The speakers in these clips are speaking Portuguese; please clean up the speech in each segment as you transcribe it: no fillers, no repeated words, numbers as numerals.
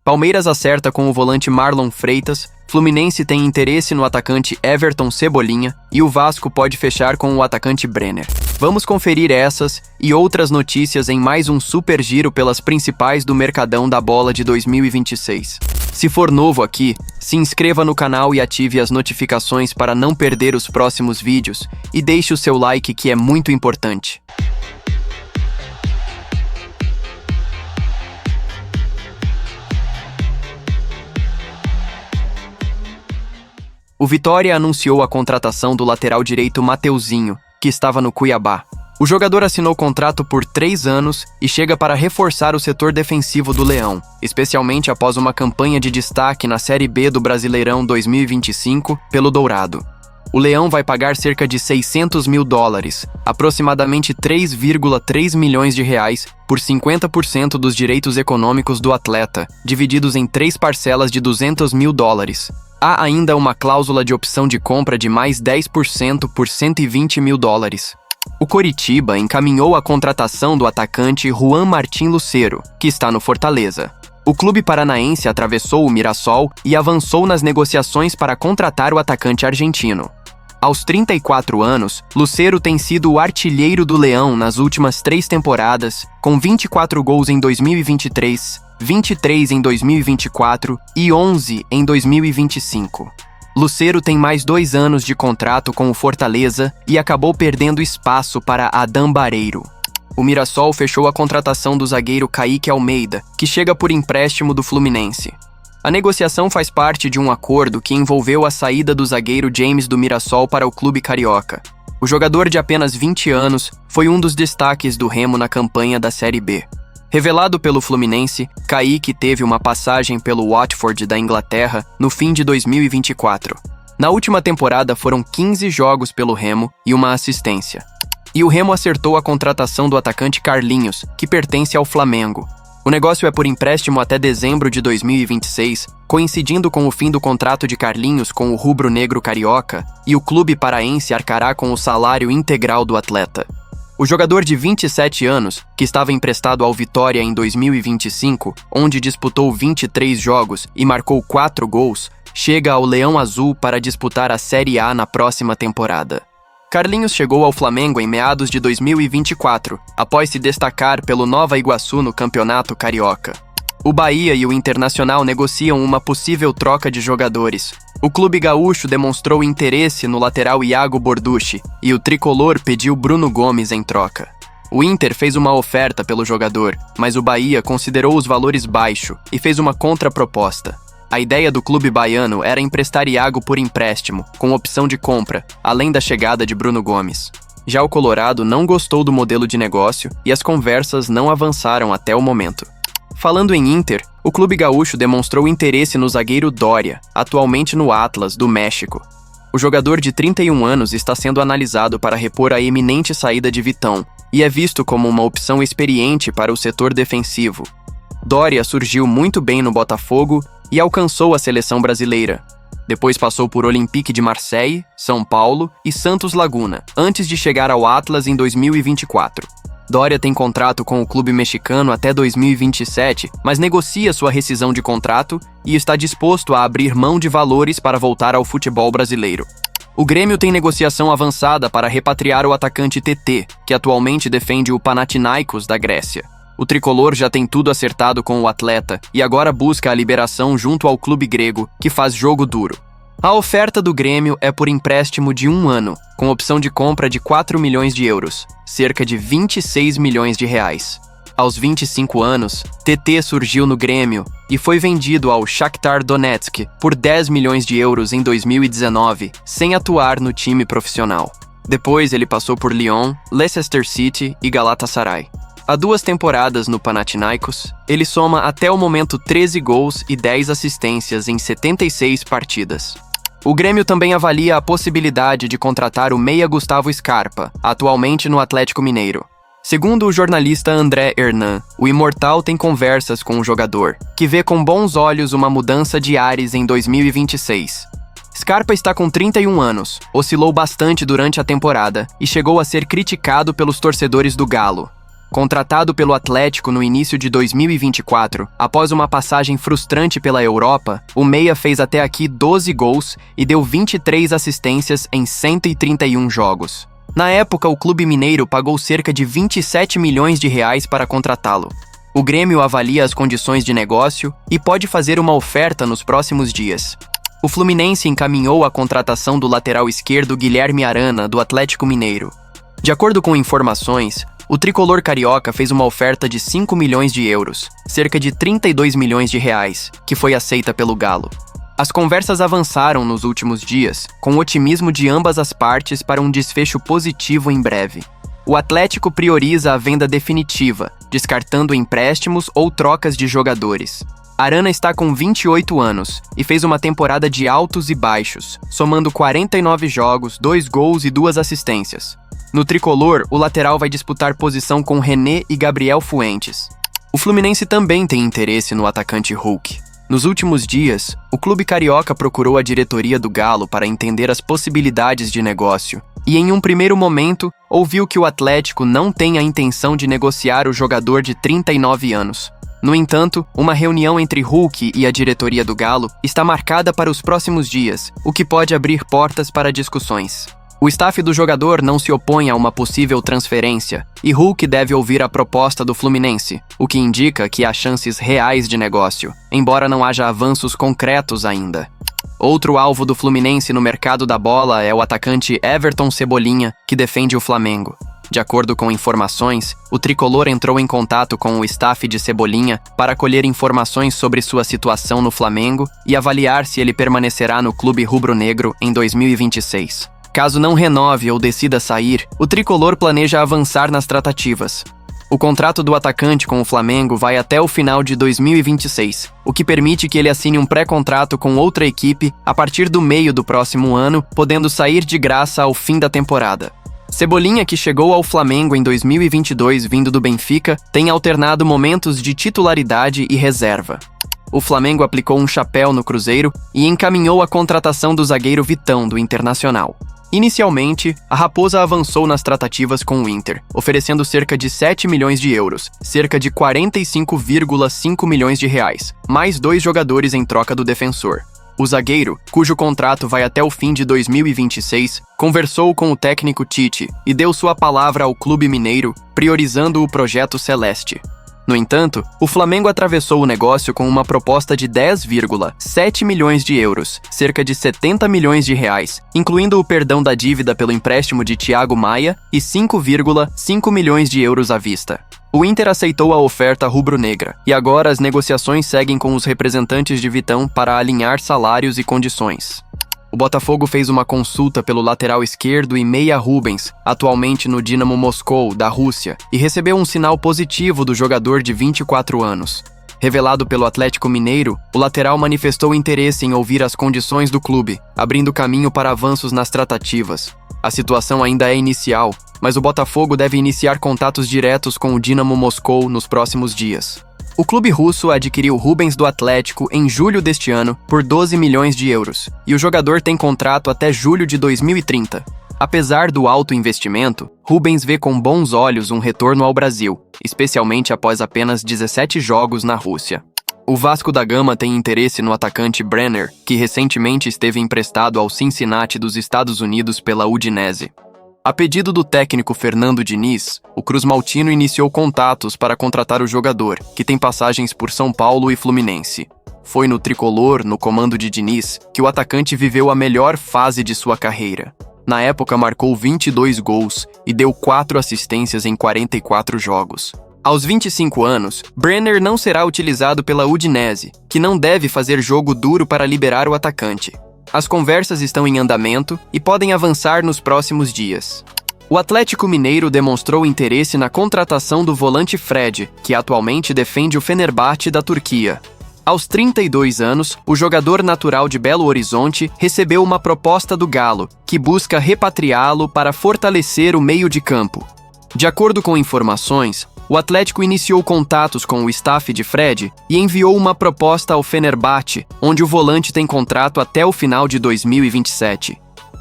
Palmeiras acerta com o volante Marlon Freitas, Fluminense tem interesse no atacante Everton Cebolinha e o Vasco pode fechar com o atacante Brenner. Vamos conferir essas e outras notícias em mais um super giro pelas principais do Mercadão da Bola de 2026. Se for novo aqui, se inscreva no canal e ative as notificações para não perder os próximos vídeos e deixe o seu like, que é muito importante. O Vitória anunciou a contratação do lateral direito Mateuzinho, que estava no Cuiabá. O jogador assinou contrato por 3 anos e chega para reforçar o setor defensivo do Leão, especialmente após uma campanha de destaque na Série B do Brasileirão 2025 pelo Dourado. O Leão vai pagar cerca de $600 mil, aproximadamente 3,3 milhões de reais, por 50% dos direitos econômicos do atleta, divididos em 3 parcelas de $200 mil. Há ainda uma cláusula de opção de compra de mais 10% por $120 mil. O Coritiba encaminhou a contratação do atacante Juan Martín Lucero, que está no Fortaleza. O clube paranaense atravessou o Mirassol e avançou nas negociações para contratar o atacante argentino. Aos 34 anos, Lucero tem sido o artilheiro do Leão nas últimas 3 temporadas, com 24 gols em 2023, 23 em 2024 e 11 em 2025. Lucero tem mais 2 anos de contrato com o Fortaleza e acabou perdendo espaço para Adam Bareiro. O Mirassol fechou a contratação do zagueiro Kaique Almeida, que chega por empréstimo do Fluminense. A negociação faz parte de um acordo que envolveu a saída do zagueiro James do Mirassol para o clube carioca. O jogador de apenas 20 anos foi um dos destaques do Remo na campanha da Série B. Revelado pelo Fluminense, Kaique teve uma passagem pelo Watford da Inglaterra no fim de 2024. Na última temporada foram 15 jogos pelo Remo e uma assistência. E o Remo acertou a contratação do atacante Carlinhos, que pertence ao Flamengo. O negócio é por empréstimo até dezembro de 2026, coincidindo com o fim do contrato de Carlinhos com o rubro-negro carioca, e o clube paraense arcará com o salário integral do atleta. O jogador de 27 anos, que estava emprestado ao Vitória em 2025, onde disputou 23 jogos e marcou 4 gols, chega ao Leão Azul para disputar a Série A na próxima temporada. Carlinhos chegou ao Flamengo em meados de 2024, após se destacar pelo Nova Iguaçu no Campeonato Carioca. O Bahia e o Internacional negociam uma possível troca de jogadores. O clube gaúcho demonstrou interesse no lateral Iago Borducci e o tricolor pediu Bruno Gomes em troca. O Inter fez uma oferta pelo jogador, mas o Bahia considerou os valores baixos e fez uma contraproposta. A ideia do clube baiano era emprestar Iago por empréstimo, com opção de compra, além da chegada de Bruno Gomes. Já o Colorado não gostou do modelo de negócio e as conversas não avançaram até o momento. Falando em Inter, o clube gaúcho demonstrou interesse no zagueiro Doria, atualmente no Atlas, do México. O jogador de 31 anos está sendo analisado para repor a iminente saída de Vitão e é visto como uma opção experiente para o setor defensivo. Doria surgiu muito bem no Botafogo e alcançou a seleção brasileira. Depois passou por Olympique de Marseille, São Paulo e Santos Laguna, antes de chegar ao Atlas em 2024. Doria tem contrato com o clube mexicano até 2027, mas negocia sua rescisão de contrato e está disposto a abrir mão de valores para voltar ao futebol brasileiro. O Grêmio tem negociação avançada para repatriar o atacante TT, que atualmente defende o Panathinaikos da Grécia. O tricolor já tem tudo acertado com o atleta e agora busca a liberação junto ao clube grego, que faz jogo duro. A oferta do Grêmio é por empréstimo de 1 ano, com opção de compra de 4 milhões de euros, cerca de 26 milhões de reais. Aos 25 anos, TT surgiu no Grêmio e foi vendido ao Shakhtar Donetsk por 10 milhões de euros em 2019, sem atuar no time profissional. Depois ele passou por Lyon, Leicester City e Galatasaray. Há 2 temporadas no Panathinaikos, ele soma até o momento 13 gols e 10 assistências em 76 partidas. O Grêmio também avalia a possibilidade de contratar o meia Gustavo Scarpa, atualmente no Atlético Mineiro. Segundo o jornalista André Hernan, o imortal tem conversas com o jogador, que vê com bons olhos uma mudança de ares em 2026. Scarpa está com 31 anos, oscilou bastante durante a temporada e chegou a ser criticado pelos torcedores do Galo. Contratado pelo Atlético no início de 2024, após uma passagem frustrante pela Europa, o meia fez até aqui 12 gols e deu 23 assistências em 131 jogos. Na época, o clube mineiro pagou cerca de 27 milhões de reais para contratá-lo. O Grêmio avalia as condições de negócio e pode fazer uma oferta nos próximos dias. O Fluminense encaminhou a contratação do lateral esquerdo Guilherme Arana, do Atlético Mineiro. De acordo com informações, o tricolor carioca fez uma oferta de 5 milhões de euros, cerca de 32 milhões de reais, que foi aceita pelo Galo. As conversas avançaram nos últimos dias, com otimismo de ambas as partes para um desfecho positivo em breve. O Atlético prioriza a venda definitiva, descartando empréstimos ou trocas de jogadores. Arana está com 28 anos e fez uma temporada de altos e baixos, somando 49 jogos, 2 gols e 2 assistências. No tricolor, o lateral vai disputar posição com René e Gabriel Fuentes. O Fluminense também tem interesse no atacante Hulk. Nos últimos dias, o clube carioca procurou a diretoria do Galo para entender as possibilidades de negócio e, em um primeiro momento, ouviu que o Atlético não tem a intenção de negociar o jogador de 39 anos. No entanto, uma reunião entre Hulk e a diretoria do Galo está marcada para os próximos dias, o que pode abrir portas para discussões. O staff do jogador não se opõe a uma possível transferência, e Hulk deve ouvir a proposta do Fluminense, o que indica que há chances reais de negócio, embora não haja avanços concretos ainda. Outro alvo do Fluminense no mercado da bola é o atacante Everton Cebolinha, que defende o Flamengo. De acordo com informações, o tricolor entrou em contato com o staff de Cebolinha para colher informações sobre sua situação no Flamengo e avaliar se ele permanecerá no clube rubro-negro em 2026. Caso não renove ou decida sair, o tricolor planeja avançar nas tratativas. O contrato do atacante com o Flamengo vai até o final de 2026, o que permite que ele assine um pré-contrato com outra equipe a partir do meio do próximo ano, podendo sair de graça ao fim da temporada. Cebolinha, que chegou ao Flamengo em 2022 vindo do Benfica, tem alternado momentos de titularidade e reserva. O Flamengo aplicou um chapéu no Cruzeiro e encaminhou a contratação do zagueiro Vitão, do Internacional. Inicialmente, a Raposa avançou nas tratativas com o Inter, oferecendo cerca de 7 milhões de euros, cerca de 45,5 milhões de reais, mais 2 jogadores em troca do defensor. O zagueiro, cujo contrato vai até o fim de 2026, conversou com o técnico Tite e deu sua palavra ao clube mineiro, priorizando o projeto celeste. No entanto, o Flamengo atravessou o negócio com uma proposta de 10,7 milhões de euros, cerca de 70 milhões de reais, incluindo o perdão da dívida pelo empréstimo de Thiago Maia e 5,5 milhões de euros à vista. O Inter aceitou a oferta rubro-negra, e agora as negociações seguem com os representantes de Vitão para alinhar salários e condições. O Botafogo fez uma consulta pelo lateral esquerdo e meia Rubens, atualmente no Dinamo Moscou, da Rússia, e recebeu um sinal positivo do jogador de 24 anos. Revelado pelo Atlético Mineiro, o lateral manifestou interesse em ouvir as condições do clube, abrindo caminho para avanços nas tratativas. A situação ainda é inicial, mas o Botafogo deve iniciar contatos diretos com o Dinamo Moscou nos próximos dias. O clube russo adquiriu Rubens do Atlético em julho deste ano por 12 milhões de euros, e o jogador tem contrato até julho de 2030. Apesar do alto investimento, Rubens vê com bons olhos um retorno ao Brasil, especialmente após apenas 17 jogos na Rússia. O Vasco da Gama tem interesse no atacante Brenner, que recentemente esteve emprestado ao Cincinnati dos Estados Unidos pela Udinese. A pedido do técnico Fernando Diniz, o Cruz Maltino iniciou contatos para contratar o jogador, que tem passagens por São Paulo e Fluminense. Foi no tricolor, no comando de Diniz, que o atacante viveu a melhor fase de sua carreira. Na época, marcou 22 gols e deu 4 assistências em 44 jogos. Aos 25 anos, Brenner não será utilizado pela Udinese, que não deve fazer jogo duro para liberar o atacante. As conversas estão em andamento e podem avançar nos próximos dias. O Atlético Mineiro demonstrou interesse na contratação do volante Fred, que atualmente defende o Fenerbahçe da Turquia. Aos 32 anos, o jogador natural de Belo Horizonte recebeu uma proposta do Galo, que busca repatriá-lo para fortalecer o meio de campo. De acordo com informações, o Atlético iniciou contatos com o staff de Fred e enviou uma proposta ao Fenerbahçe, onde o volante tem contrato até o final de 2027.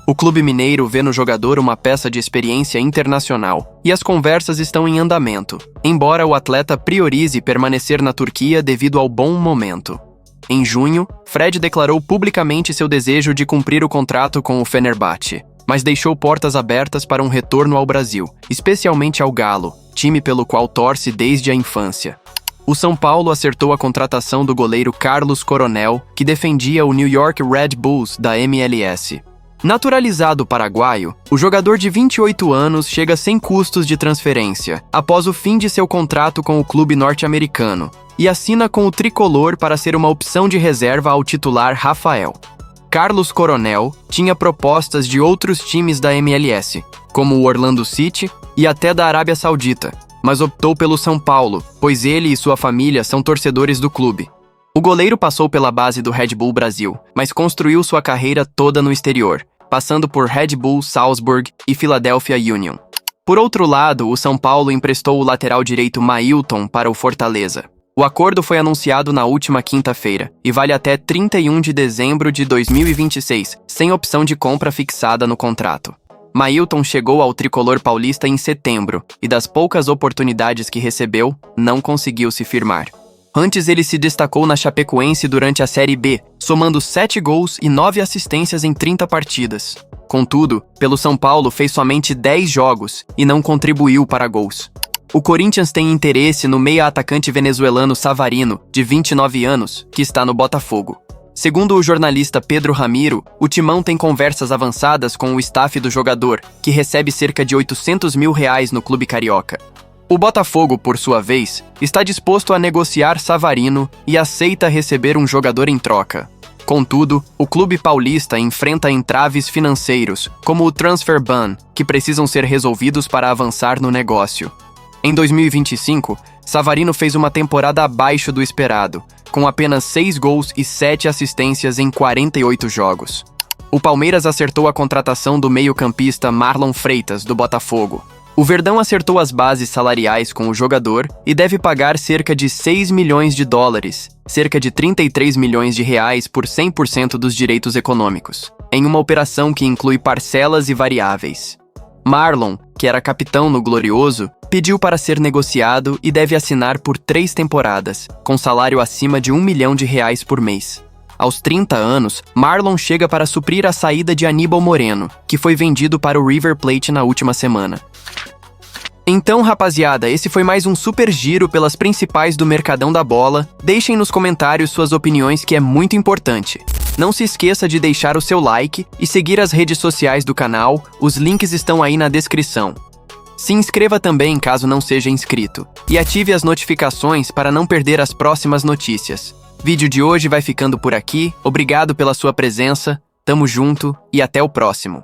O clube mineiro vê no jogador uma peça de experiência internacional e as conversas estão em andamento, embora o atleta priorize permanecer na Turquia devido ao bom momento. Em junho, Fred declarou publicamente seu desejo de cumprir o contrato com o Fenerbahçe, mas deixou portas abertas para um retorno ao Brasil, especialmente ao Galo, time pelo qual torce desde a infância. O São Paulo acertou a contratação do goleiro Carlos Coronel, que defendia o New York Red Bulls da MLS. Naturalizado paraguaio, o jogador de 28 anos chega sem custos de transferência, após o fim de seu contrato com o clube norte-americano, e assina com o tricolor para ser uma opção de reserva ao titular Rafael. Carlos Coronel tinha propostas de outros times da MLS, como o Orlando City e até da Arábia Saudita, mas optou pelo São Paulo, pois ele e sua família são torcedores do clube. O goleiro passou pela base do Red Bull Brasil, mas construiu sua carreira toda no exterior, passando por Red Bull Salzburg e Philadelphia Union. Por outro lado, o São Paulo emprestou o lateral direito Mailton para o Fortaleza. O acordo foi anunciado na última quinta-feira e vale até 31 de dezembro de 2026, sem opção de compra fixada no contrato. Mailton chegou ao tricolor paulista em setembro e, das poucas oportunidades que recebeu, não conseguiu se firmar. Antes, ele se destacou na Chapecoense durante a Série B, somando 7 gols e 9 assistências em 30 partidas. Contudo, pelo São Paulo fez somente 10 jogos e não contribuiu para gols. O Corinthians tem interesse no meia-atacante venezuelano Savarino, de 29 anos, que está no Botafogo. Segundo o jornalista Pedro Ramiro, o Timão tem conversas avançadas com o staff do jogador, que recebe cerca de R$800 mil no clube carioca. O Botafogo, por sua vez, está disposto a negociar Savarino e aceita receber um jogador em troca. Contudo, o clube paulista enfrenta entraves financeiros, como o transfer ban, que precisam ser resolvidos para avançar no negócio. Em 2025, Savarino fez uma temporada abaixo do esperado, com apenas 6 gols e 7 assistências em 48 jogos. O Palmeiras acertou a contratação do meio-campista Marlon Freitas, do Botafogo. O Verdão acertou as bases salariais com o jogador e deve pagar cerca de US$ 6 milhões, cerca de R$33 milhões por 100% dos direitos econômicos, em uma operação que inclui parcelas e variáveis. Marlon, que era capitão no Glorioso, pediu para ser negociado e deve assinar por 3 temporadas, com salário acima de R$1 milhão por mês. Aos 30 anos, Marlon chega para suprir a saída de Aníbal Moreno, que foi vendido para o River Plate na última semana. Então, rapaziada, esse foi mais um super giro pelas principais do Mercadão da Bola. Deixem nos comentários suas opiniões, que é muito importante. Não se esqueça de deixar o seu like e seguir as redes sociais do canal, os links estão aí na descrição. Se inscreva também caso não seja inscrito, e ative as notificações para não perder as próximas notícias. Vídeo de hoje vai ficando por aqui, obrigado pela sua presença, tamo junto e até o próximo.